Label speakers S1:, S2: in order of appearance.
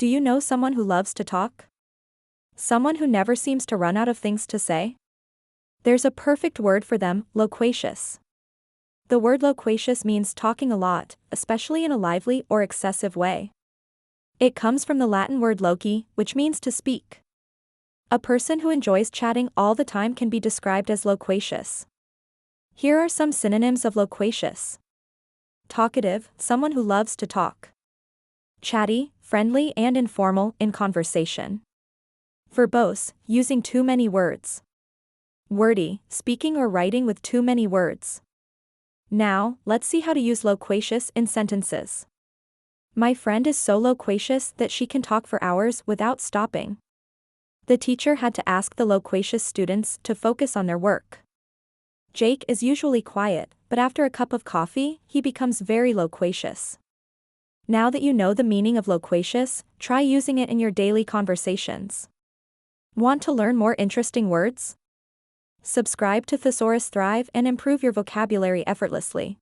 S1: Do you know someone who loves to talk? Someone who never seems to run out of things to say? There's a perfect word for them: loquacious. The word loquacious means talking a lot, especially in a lively or excessive way. It comes from the Latin word loqui, which means to speak. A person who enjoys chatting all the time can be described as loquacious. Here are some synonyms of loquacious. Talkative, someone who loves to talk. Chatty, friendly and informal in conversation. Verbose, using too many words. Wordy, speaking or writing with too many words. Now, let's see how to use loquacious in sentences. My friend is so loquacious that she can talk for hours without stopping. The teacher had to ask the loquacious students to focus on their work. Jake is usually quiet, but after a cup of coffee, he becomes very loquacious. Now that you know the meaning of loquacious, try using it in your daily conversations. Want to learn more interesting words? Subscribe to Thesaurus Thrive and improve your vocabulary effortlessly.